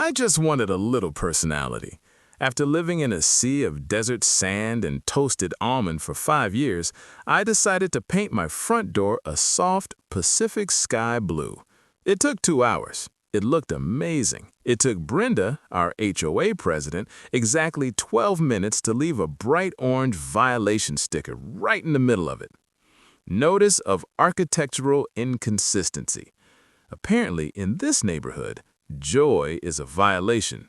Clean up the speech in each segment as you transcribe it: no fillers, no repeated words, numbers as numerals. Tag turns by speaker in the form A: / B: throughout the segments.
A: I just wanted a little personality. After living in a sea of desert sand and toasted almond for 5 years, I decided to paint my front door a soft Pacific sky blue. It took 2 hours. It looked amazing. It took Brenda, our HOA president, exactly 12 minutes to leave a bright orange violation sticker right in the middle of it. Notice of architectural inconsistency. Apparently, in this neighborhood, joy is a violation.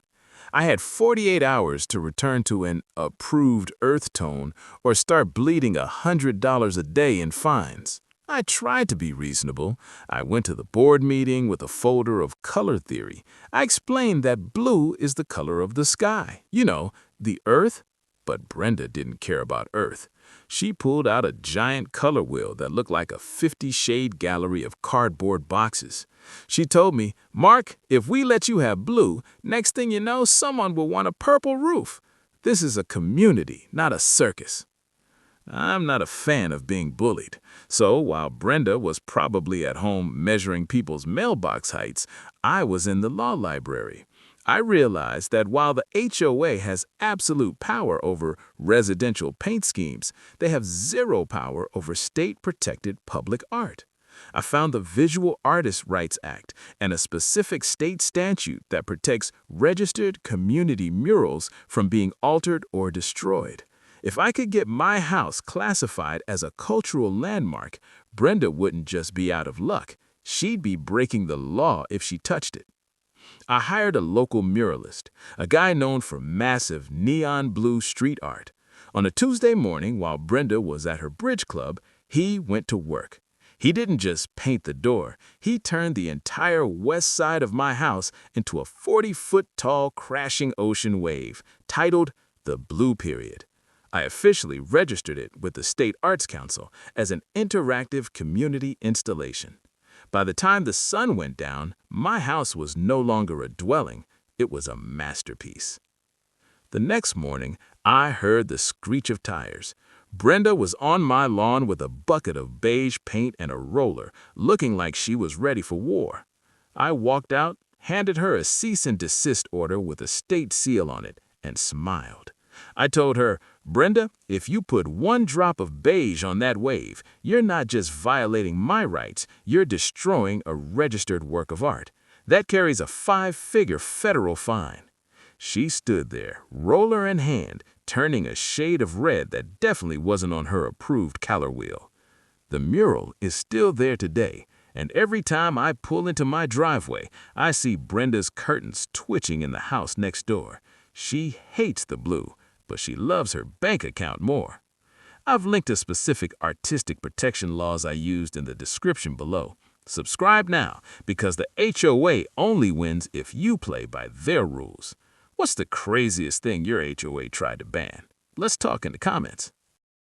A: I had 48 hours to return to an approved earth tone or start bleeding $100 a day in fines. I tried to be reasonable. I went to the board meeting with a folder of color theory. I explained that blue is the color of the sky, the earth. But Brenda didn't care about earth. She pulled out a giant color wheel that looked like a 50-shade gallery of cardboard boxes. She told me, "Mark, if we let you have blue, next thing you know, someone will want a purple roof. This is a community, not a circus." I'm not a fan of being bullied, so while Brenda was probably at home measuring people's mailbox heights, I was in the law library. I realized that while the HOA has absolute power over residential paint schemes, they have zero power over state-protected public art. I found the Visual Artists' Rights Act and a specific state statute that protects registered community murals from being altered or destroyed. If I could get my house classified as a cultural landmark, Brenda wouldn't just be out of luck. She'd be breaking the law if she touched it. I hired a local muralist, a guy known for massive neon blue street art. On a Tuesday morning, while Brenda was at her bridge club, he went to work. He didn't just paint the door, he turned the entire west side of my house into a 40-foot-tall crashing ocean wave, titled The Blue Period. I officially registered it with the State Arts Council as an interactive community installation. By the time the sun went down, my house was no longer a dwelling, it was a masterpiece. The next morning, I heard the screech of tires. Brenda was on my lawn with a bucket of beige paint and a roller, looking like she was ready for war. I walked out, handed her a cease and desist order with a state seal on it, and smiled. I told her, "Brenda, if you put 1 drop of beige on that wave, you're not just violating my rights, you're destroying a registered work of art. That carries a 5-figure federal fine." She stood there, roller in hand, turning a shade of red that definitely wasn't on her approved color wheel. The mural is still there today, and every time I pull into my driveway, I see Brenda's curtains twitching in the house next door. She hates the blue, but she loves her bank account more. I've linked to specific artistic protection laws I used in the description below. Subscribe now, because the HOA only wins if you play by their rules. What's the craziest thing your HOA tried to ban? Let's talk in the comments.